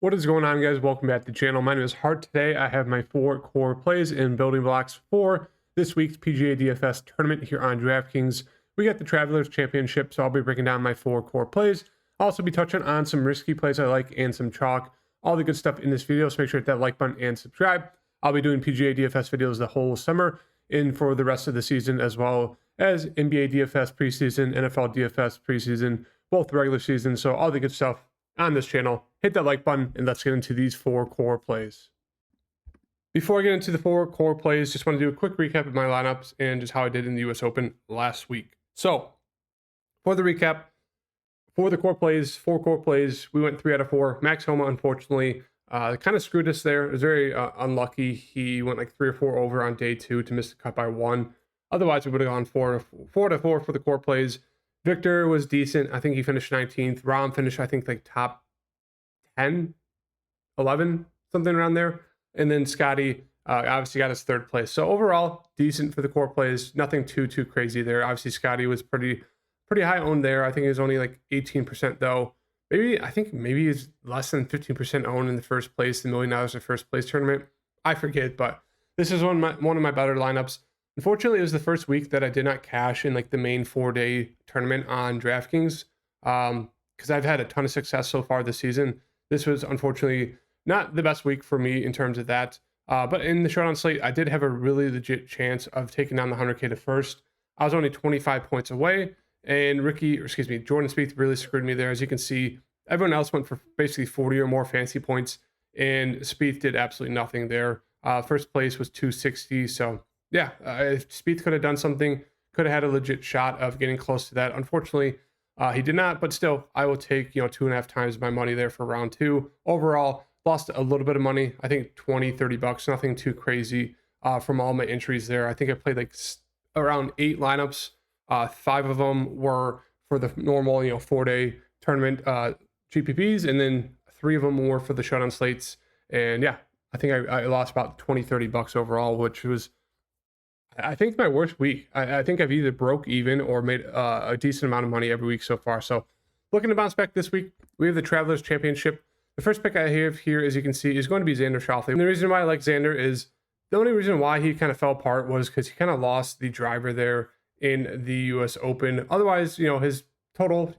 What is going on, guys? Welcome back to the channel. My name is Hart. Today I have my 4 core plays and building blocks for this week's PGA DFS tournament here on DraftKings. We got the Travelers Championship, so I'll be breaking down my 4 core plays. I'll also be touching on some risky plays I like and some chalk, all the good stuff in this video, so make sure to hit that like button and subscribe. I'll be doing PGA DFS videos the whole summer and for the rest of the season, as well as NBA DFS preseason, NFL DFS preseason, both regular season, so all the good stuff on this channel. Hit that like button and let's get into these 4 core plays. Before I get into the 4 core plays, just want to do a quick recap of my lineups and just how I did in the US Open last week. So for the recap, for the core plays, 4 core plays, we went 3 out of 4. Max Homa, unfortunately, kind of screwed us there. It was very unlucky. He went like 3 or 4 over on day 2 to miss the cut by 1. Otherwise, we would have gone 4 out of 4 for the core plays. Victor was decent. I think he finished 19th. Rahm finished, I think, like top 10, 11, something around there. And then Scotty obviously got his 3rd place. So overall, decent for the core plays. Nothing too crazy there. Obviously, Scotty was pretty high owned there. I think he was only like 18% though. I think he's less than 15% owned in the first place, the $1 million of first place tournament. I forget, but this is one of my better lineups. Unfortunately, it was the first week that I did not cash in like the main 4-day tournament on DraftKings because I've had a ton of success so far this season. This was unfortunately not the best week for me in terms of that. But in the showdown slate, I did have a really legit chance of taking down the 100K to first. I was only 25 points away, and Jordan Spieth really screwed me there. As you can see, everyone else went for basically 40 or more fantasy points, and Spieth did absolutely nothing there. First place was 260, so yeah, if Spieth could have done something, could have had a legit shot of getting close to that. Unfortunately, he did not, but still, I will take 2.5 times my money there for round 2. Overall, lost a little bit of money. I think 20, 30 bucks, nothing too crazy from all my entries there. I think I played like around 8 lineups. 5 of them were for the normal, 4-day tournament GPPs, and then 3 of them were for the showdown slates. And yeah, I think I lost about 20, 30 bucks overall, which was, I think, my worst week. I think I've either broke even or made a decent amount of money every week so far. So looking to bounce back this week, we have the Travelers Championship. The first pick I have here, as you can see, is going to be Xander Schauffele. And the reason why I like Xander is the only reason why he kind of fell apart was because he kind of lost the driver there in the US Open. Otherwise, his total,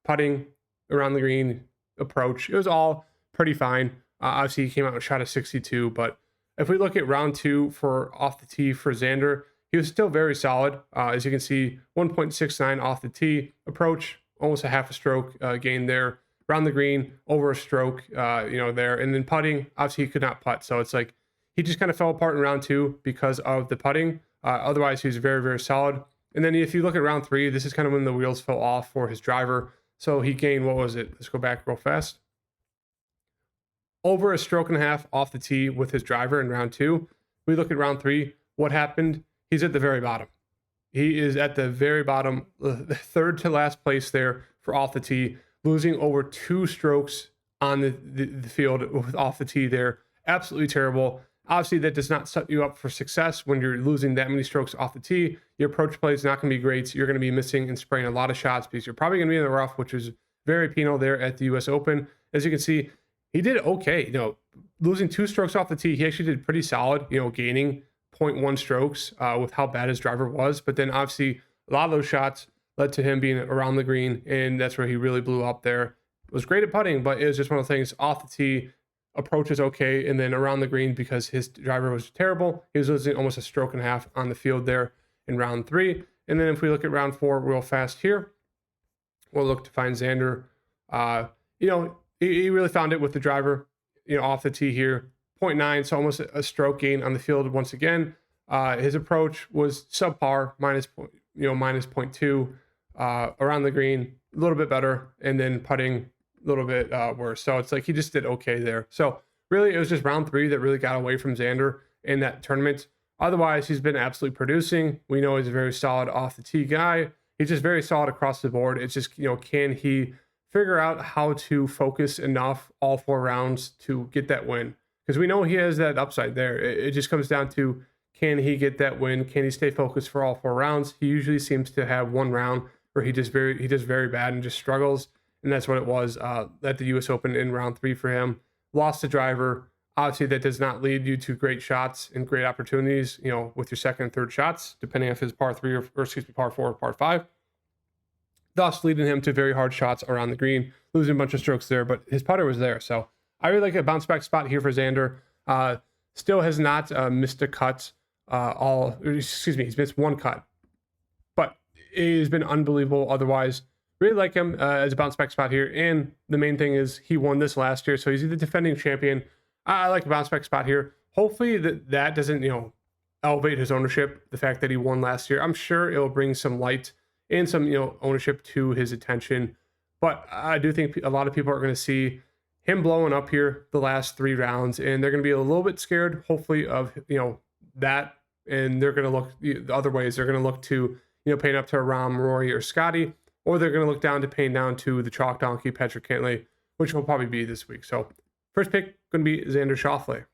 putting around the green, approach, it was all pretty fine. Obviously, he came out and shot a 62, but if we look at round 2 for off the tee for Xander, he was still very solid. As you can see, 1.69 off the tee approach, almost a half a stroke gain there. Around the green, over a stroke, there. And then putting, obviously he could not putt. So it's like he just kind of fell apart in round 2 because of the putting. Otherwise, he was very, very solid. And then if you look at round 3, this is kind of when the wheels fell off for his driver. So he gained, what was it? Let's go back real fast. Over a stroke and a half off the tee with his driver in round 2. We look at round 3. What happened? He's at the very bottom. He is at the very bottom, the 3rd to last place there for off the tee, losing over 2 strokes on the field with off the tee there. Absolutely terrible. Obviously, that does not set you up for success when you're losing that many strokes off the tee. Your approach play is not going to be great. So you're going to be missing and spraying a lot of shots because you're probably going to be in the rough, which is very penal there at the US Open. As you can see, he did okay, losing 2 strokes off the tee. He actually did pretty solid, gaining 0.1 strokes with how bad his driver was. But then obviously a lot of those shots led to him being around the green, and that's where he really blew up there. It was great at putting, but it was just one of the things. Off the tee, approach is okay, and then around the green, because his driver was terrible, he was losing almost a stroke and a half on the field there in round 3. And then if we look at round 4 real fast here, we'll look to find Xander. He really found it with the driver, off the tee here. 0.9, so almost a stroke gain on the field once again. His approach was subpar, minus 0.2. Around the green, a little bit better, and then putting a little bit worse. So it's like he just did okay there. So really, it was just round 3 that really got away from Xander in that tournament. Otherwise, he's been absolutely producing. We know he's a very solid off the tee guy. He's just very solid across the board. It's just, can he figure out how to focus enough all 4 rounds to get that win? Because we know he has that upside there. It just comes down to, can he get that win? Can he stay focused for all 4 rounds? He usually seems to have one round where he does very bad and just struggles. And that's what it was at the US Open in round 3 for him. lost the driver. Obviously, that does not lead you to great shots and great opportunities, with your second and third shots, depending if it's par three or excuse me, par four or par five. Thus, leading him to very hard shots around the green, losing a bunch of strokes there, but his putter was there. So I really like a bounce back spot here for Xander. Still has not missed a cut. He's missed one cut, but it has been unbelievable otherwise. Really like him as a bounce back spot here. And the main thing is he won this last year, so he's the defending champion. I like a bounce back spot here. Hopefully that doesn't, elevate his ownership. The fact that he won last year, I'm sure it'll bring some light and some, ownership to his attention. But I do think a lot of people are going to see him blowing up here the last 3 rounds, and they're going to be a little bit scared, hopefully, of, that. And they're going to look the other ways. They're going to look to, paying up to a Rahm, Rory, or Scotty, or they're going to look down to paying down to the chalk donkey, Patrick Cantlay, which will probably be this week. So first pick going to be Xander Schauffele.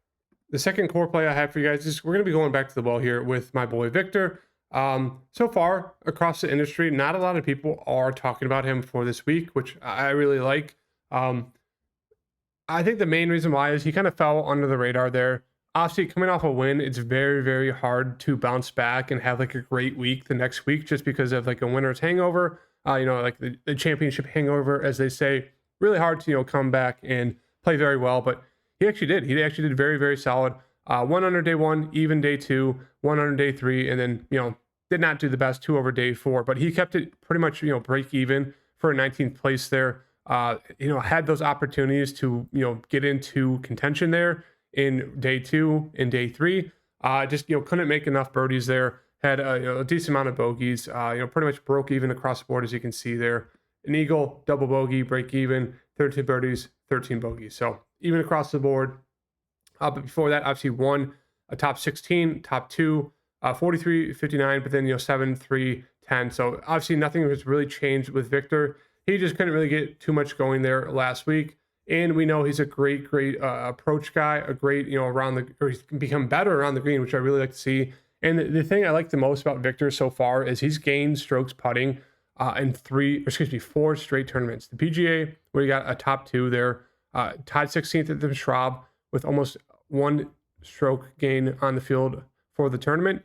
The second core play I have for you guys is we're going to be going back to the well here with my boy Victor. So far across the industry, not a lot of people are talking about him for this week, which I really like. I think the main reason why is he kind of fell under the radar there. Obviously, coming off a win, it's very, very hard to bounce back and have like a great week the next week just because of like a winner's hangover, like the championship hangover, as they say. Really hard to, come back and play very well, but he actually did. He actually did very, very solid. 1 under day 1, even day 2, 1 under day 3, and then, did not do the best 2 over day 4, but he kept it pretty much, break even for a 19th place there. Had those opportunities to, get into contention there in day 2 and day 3. Just, couldn't make enough birdies there. Had a decent amount of bogeys, pretty much broke even across the board, as you can see there. An eagle, double bogey, break even, 13 birdies, 13 bogeys. So even across the board. But before that, obviously won a top 16, top 2, 43, 59, but then, 7, 3, 10. So obviously nothing has really changed with Victor. He just couldn't really get too much going there last week. And we know he's a great approach guy, a great, or he's become better around the green, which I really like to see. And the thing I like the most about Victor so far is he's gained strokes putting in 4 straight tournaments. The PGA, where he got a top 2 there, tied 16th at the Schwab with almost 1 stroke gain on the field for the tournament.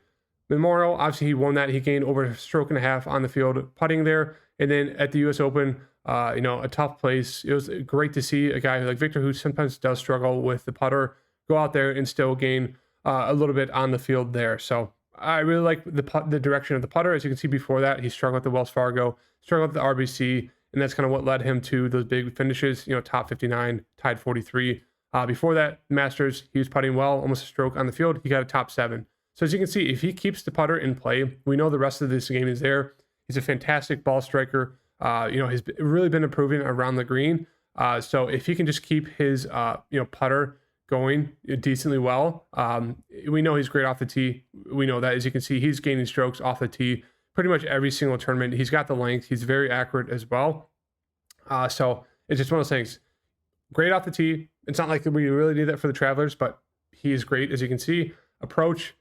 Memorial, obviously he won that. He gained over a stroke and a half on the field putting there. And then at the US Open, a tough place. It was great to see a guy like Victor, who sometimes does struggle with the putter, go out there and still gain a little bit on the field there. So I really like the direction of the putter. As you can see before that, he struggled with the Wells Fargo, struggled with the RBC, and that's kind of what led him to those big finishes, top 59, tied 43. Before that, Masters, he was putting well, almost a stroke on the field. He got a top 7. So as you can see, if he keeps the putter in play, we know the rest of this game is there. He's a fantastic ball striker. He's really been improving around the green. So if he can just keep his, putter going decently well, we know he's great off the tee. We know that, as you can see, he's gaining strokes off the tee pretty much every single tournament. He's got the length. He's very accurate as well. So it's just one of those things. Great off the tee. It's not like we really need that for the Travelers, but he is great, as you can see. Approach,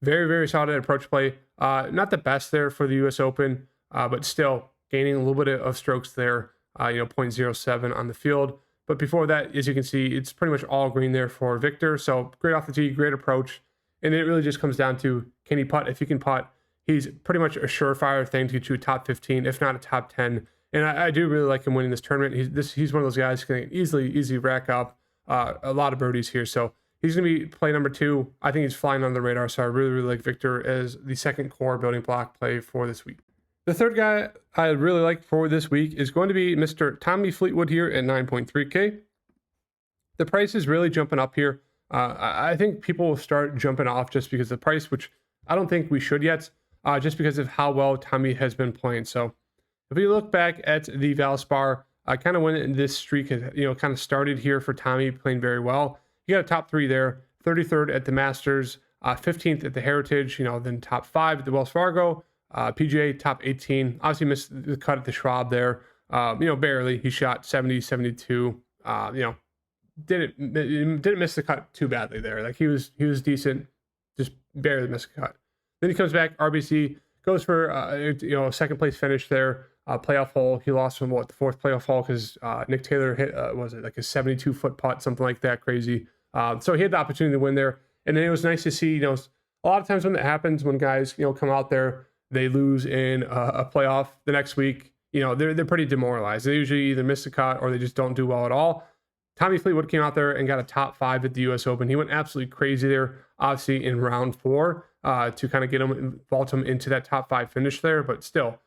very, very solid approach play. Not the best there for the US Open, but still gaining a little bit of strokes there, 0.07 on the field. But before that, as you can see, it's pretty much all green there for Victor. So great off the tee, great approach. And it really just comes down to, can he putt? If he can putt, he's pretty much a surefire thing to get you a top 15, if not a top 10. And I do really like him winning this tournament. He's one of those guys who can easily rack up a lot of birdies here. So he's going to be play number 2. I think he's flying on the radar. So I really like Victor as the second core building block play for this week. The third guy I really like for this week is going to be Mr. Tommy Fleetwood here at 9.3K. The price is really jumping up here. I think people will start jumping off just because of the price, which I don't think we should yet, just because of how well Tommy has been playing. So if we look back at the Valspar, kind of when this streak had, kind of started here for Tommy, playing very well. He got a top 3 there, 33rd at the Masters, 15th at the Heritage, then top 5 at the Wells Fargo, PGA top 18. Obviously missed the cut at the Schwab there, barely. He shot 70, 72, didn't miss the cut too badly there. Like he was decent, just barely missed the cut. Then he comes back, RBC, goes for, second place finish there. playoff hole. He lost from the fourth playoff hole because Nick Taylor hit, was it like a 72-foot putt, something like that, crazy. So he had the opportunity to win there. And then it was nice to see, a lot of times when that happens, when guys, come out there, they lose in a playoff the next week, they're pretty demoralized. They usually either miss the cut or they just don't do well at all. Tommy Fleetwood came out there and got a top 5 at the U.S. Open. He went absolutely crazy there, obviously in round 4 to kind of vault him into that top 5 finish there. But still,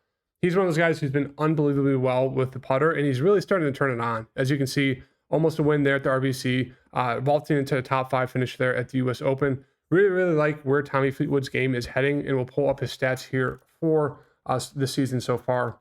he's one of those guys who's been unbelievably well with the putter, and he's really starting to turn it on. As you can see, almost a win there at the RBC, vaulting into the top 5 finish there at the U.S. Open. Really, really like where Tommy Fleetwood's game is heading, and we'll pull up his stats here for us this season so far.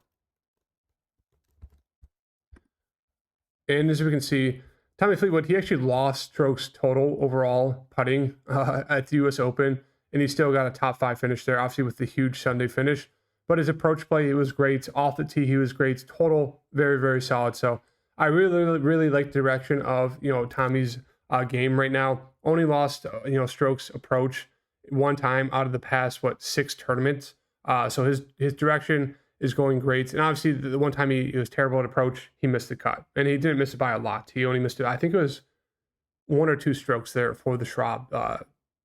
And as we can see, Tommy Fleetwood, he actually lost strokes total overall putting at the U.S. Open, and he still got a top 5 finish there, obviously with the huge Sunday finish. But his approach play, it was great. Off the tee, he was great. Total, very, very solid. So I really, really like the direction of, Tommy's game right now. Only lost, strokes approach one time out of the past, 6 tournaments. So his direction is going great. And obviously, the one time he was terrible at approach, he missed the cut. And he didn't miss it by a lot. He only missed it, I think it was 1 or 2 strokes there for the Schwab.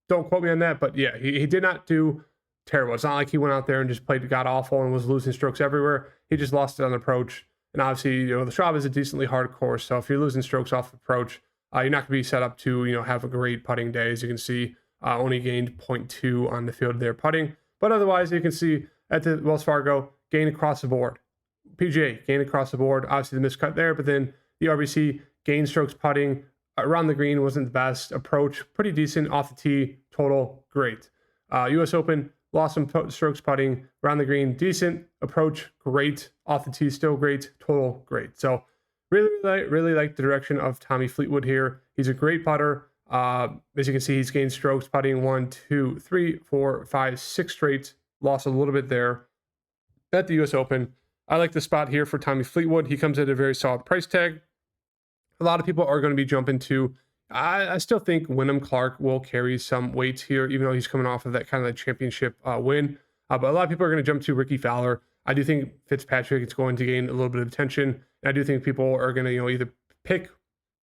Don't quote me on that, but yeah, he did not do terrible. It's not like he went out there and just played god awful and was losing strokes everywhere. He just lost it on approach. And obviously, the Schwab is a decently hard course. So if you're losing strokes off approach, you're not going to be set up to, have a great putting day. As you can see, only gained 0.2 on the field there putting. But otherwise, you can see at the Wells Fargo, gain across the board. PGA, gain across the board. Obviously, the miscut there, but then the RBC, gain strokes putting. Around the green wasn't the best. Approach, pretty decent. Off the tee, total, great. U.S. Open, lost some strokes putting. Around the green, decent. Approach, great. Off the tee, still great. Total, great. So really like the direction of Tommy Fleetwood here. He's a great putter. As you can see, he's gained strokes putting 1, 2, 3, 4, 5, 6 straight. Lost a little bit there at the U.S. Open. I like the spot here for Tommy Fleetwood. He comes at a very solid price tag. A lot of people are going to be jumping to, I still think Wyndham Clark will carry some weight here, even though he's coming off of that kind of championship win. But a lot of people are going to jump to Ricky Fowler. I do think Fitzpatrick is going to gain a little bit of attention. And I do think people are going to, either pick,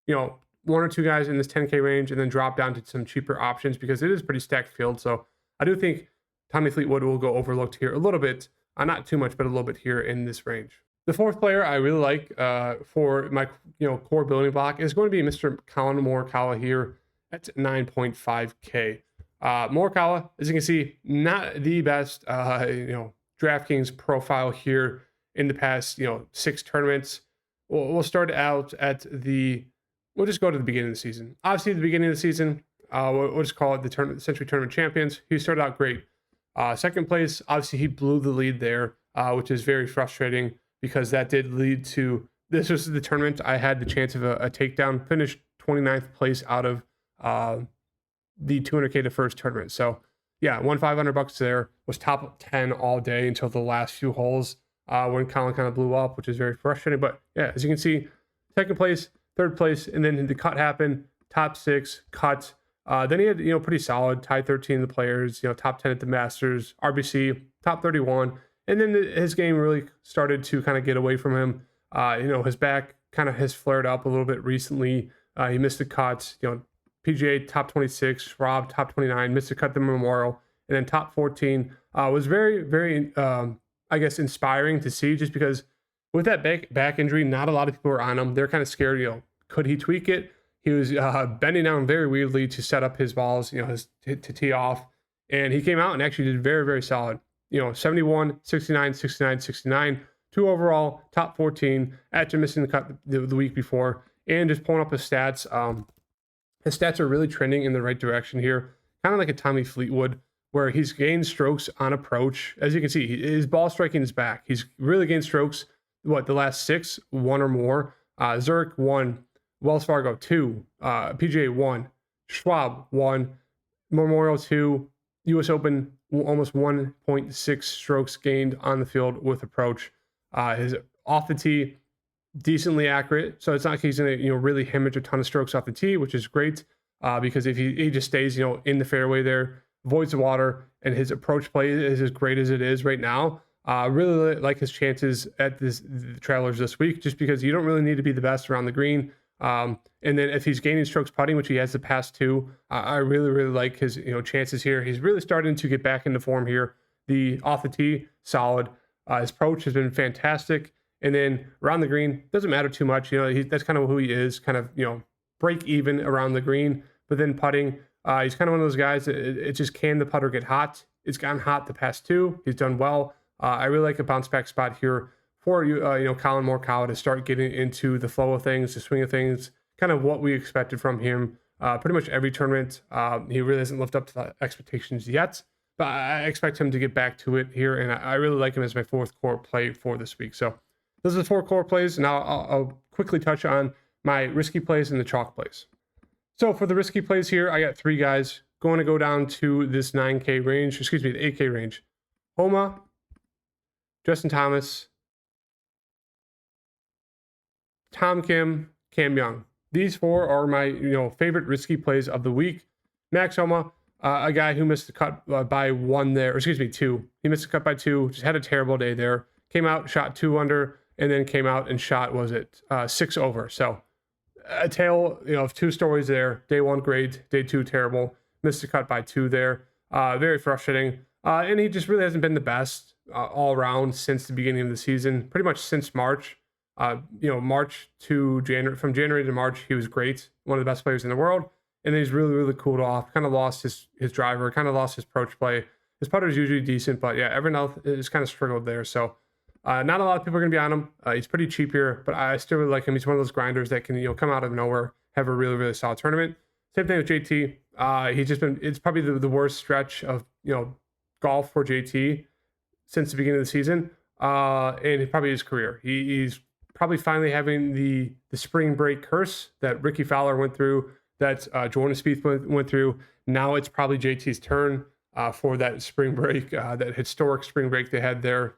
1 or 2 guys in this 10K range and then drop down to some cheaper options because it is a pretty stacked field. So I do think Tommy Fleetwood will go overlooked here a little bit. Not too much, but a little bit here in this range. The 4th player I really like for my core building block is going to be Mr. Collin Morikawa here at 9.5K. Morikawa, as you can see, not the best DraftKings profile here in the past 6 tournaments. We'll start out at we'll just go to the beginning of the season. Obviously, the beginning of the season, we'll just call it the Century Tournament Champions. He started out great. Second place, obviously he blew the lead there, which is very frustrating because that did lead to, this was the tournament I had the chance of a takedown, finished 29th place out of the 200K to first tournament. So yeah, won $500 there, was top 10 all day until the last few holes when Collin kind of blew up, which is very frustrating. But yeah, as you can see, second place, third place, and then the cut happened, top 6, cut. Then he had, pretty solid, tied 13 of the players, top 10 at the Masters, RBC, top 31. And then his game really started to kind of get away from him. His back kind of has flared up a little bit recently. He missed the cuts, PGA top 26, Schwab top 29, missed the cut the Memorial, and then top 14. Was very, very, inspiring to see just because with that back injury, not a lot of people were on him. They're kind of scared, could he tweak it? He was bending down very weirdly to set up his balls, to tee off. And he came out and actually did very, very solid. 71, 69, 69, 69. 2 overall, top 14 after missing the cut the week before. And just pulling up his stats. His stats are really trending in the right direction here. Kind of like a Tommy Fleetwood, where he's gained strokes on approach. As you can see, his ball striking is back. He's really gained strokes, the last 6, 1 or more. Zurich, 1. Wells Fargo, 2, PGA 1, Schwab 1, Memorial 2, U.S. Open almost 1.6 strokes gained on the field with approach. His off the tee, decently accurate. So it's not like he's going to really hemorrhage a ton of strokes off the tee, which is great because if he just stays in the fairway there, avoids the water, and his approach play is as great as it is right now. Really like his chances at the Travelers this week, just because you don't really need to be the best around the green. And then if he's gaining strokes putting, which he has the past two, I really like his chances here. He's really starting to get back into form here. The off the tee, solid. His approach has been fantastic. And then around the green, doesn't matter too much. That's kind of who he is, kind of, break even around the green. But then putting, he's kind of one of those guys that it just, can the putter get hot? It's gotten hot the past two. He's done well. I really like a bounce back spot here for Colin Morikawa to start getting into the flow of things, the swing of things, kind of what we expected from him. Pretty much every tournament, he really hasn't lived up to the expectations yet, but I expect him to get back to it here, and I really like him as my fourth core play for this week. So those are the 4 core plays. Now I'll quickly touch on my risky plays and the chalk plays. So for the risky plays here, I got 3 guys going to go down to this 9K range, the 8K range. Homa, Justin Thomas, Tom Kim, Cam Young. These 4 are my favorite risky plays of the week. Max Homa, a guy who missed the cut by 1 there, or 2. He missed the cut by 2, just had a terrible day there. Came out, shot 2 under, and then came out and shot, 6 over. So a tale of 2 stories there. Day 1 great, day 2 terrible. Missed the cut by 2 there. Very frustrating. And he just really hasn't been the best all around since the beginning of the season, pretty much since March. March to January, from January to March, he was great, one of the best players in the world. And then he's really cooled off, kind of lost his driver, kind of lost his approach play. His putter is usually decent, but yeah, everyone else has kind of struggled there. So not a lot of people are going to be on him. He's pretty cheap here, but I still really like him. He's one of those grinders that can come out of nowhere, have a really solid tournament. Same thing with JT. It's probably the worst stretch of golf for JT since the beginning of the season, and probably his career. He's probably finally having the spring break curse that Ricky Fowler went through, that Jordan Spieth went through. Now it's probably JT's turn for that spring break, that historic spring break they had there,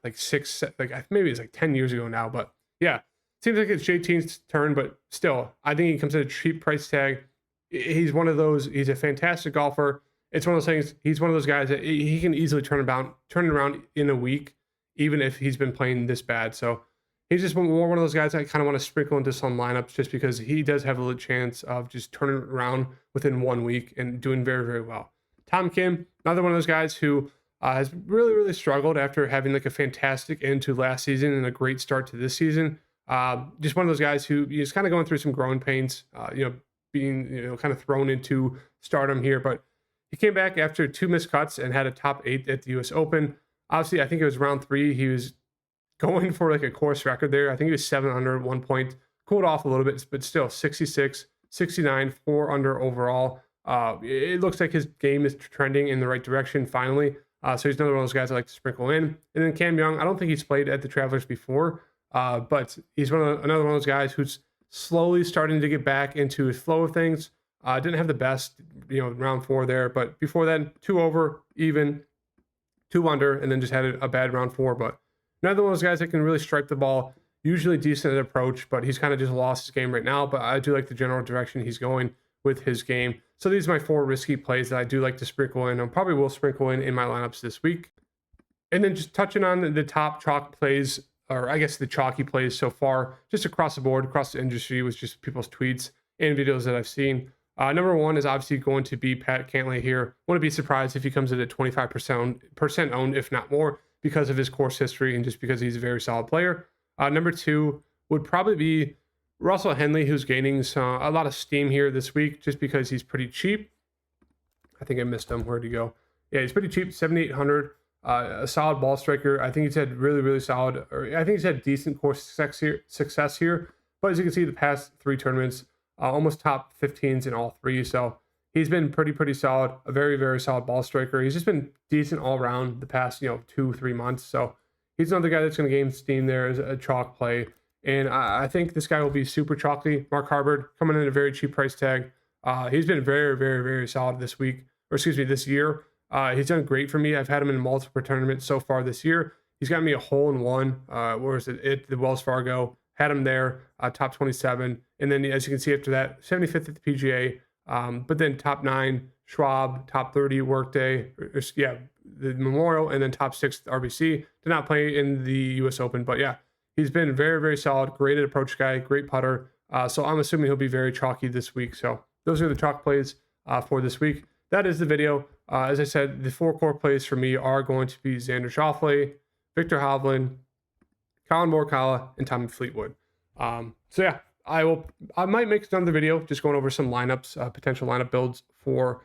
maybe it's 10 years ago now. But yeah, seems like it's JT's turn, but still, I think he comes at a cheap price tag. He's one of those. He's a fantastic golfer. It's one of those things. He's one of those guys that he can easily turn it around in a week, even if he's been playing this bad. So he's just one of those guys I kind of want to sprinkle into some lineups, just because he does have a little chance of just turning it around within 1 week and doing very well. Tom Kim, another one of those guys who has really struggled after having a fantastic end to last season and a great start to this season. Just one of those guys who is kind of going through some growing pains, being kind of thrown into stardom here. But he came back after 2 missed cuts and had a top 8 at the US Open. Obviously, I think it was round 3. He was going for a course record there. I think he was 7 under at one point. Cooled off a little bit, but still 66, 69, 4 under overall. It looks like his game is trending in the right direction finally. So he's another one of those guys I like to sprinkle in. And then Cam Young, I don't think he's played at the Travelers before, but he's another one of those guys who's slowly starting to get back into his flow of things. Didn't have the best, round 4 there, but before that, 2 over, even, 2 under, and then just had a bad round 4. But another one of those guys that can really strike the ball, usually decent at approach, but he's kind of just lost his game right now. But I do like the general direction he's going with his game. So these are my 4 risky plays that I do like to sprinkle in. I probably will sprinkle in my lineups this week. And then just touching on the top chalk plays, or I guess the chalky plays so far, just across the board, across the industry, with just people's tweets and videos that I've seen. Number 1 is obviously going to be Pat Cantlay here. Wouldn't be surprised if he comes in at 25% owned, if not more, because of his course history and just because he's a very solid player. Number 2 would probably be Russell Henley, who's gaining a lot of steam here this week just because he's pretty cheap. I think I missed him. Where'd he go? Yeah, he's pretty cheap, 7,800. A solid ball striker. I think he's had really solid, or I think he's had decent course success here. But as you can see, the past 3 tournaments, almost top 15s in all 3. So he's been pretty solid, a very solid ball striker. He's just been decent all around the past 2-3 months. So he's another guy that's going to gain steam there as a chalk play. And I think this guy will be super chalky. Mark Harbord coming in at a very cheap price tag. He's been very solid this year. He's done great for me. I've had him in multiple tournaments so far this year. He's got me a hole in one. Where is it? At the Wells Fargo. Had him there, top 27. And then as you can see after that, 75th at the PGA. But then top 9, Schwab, top 30 Workday. the Memorial, and then top 6 RBC. Did not play in the US Open, but yeah, he's been very, very solid. Great approach guy, great putter. So I'm assuming he'll be very chalky this week. So those are the chalk plays for this week. That is the video. As I said, the 4 core plays for me are going to be Xander Schauffele, Victor Hovland, Colin Morikawa, and Tommy Fleetwood. So yeah, I might make another video just going over some lineups, potential lineup builds for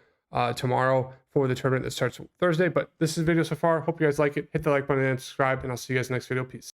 tomorrow for the tournament that starts Thursday. But this is the video so far. Hope you guys like it. Hit the like button and subscribe, and I'll see you guys in the next video. Peace.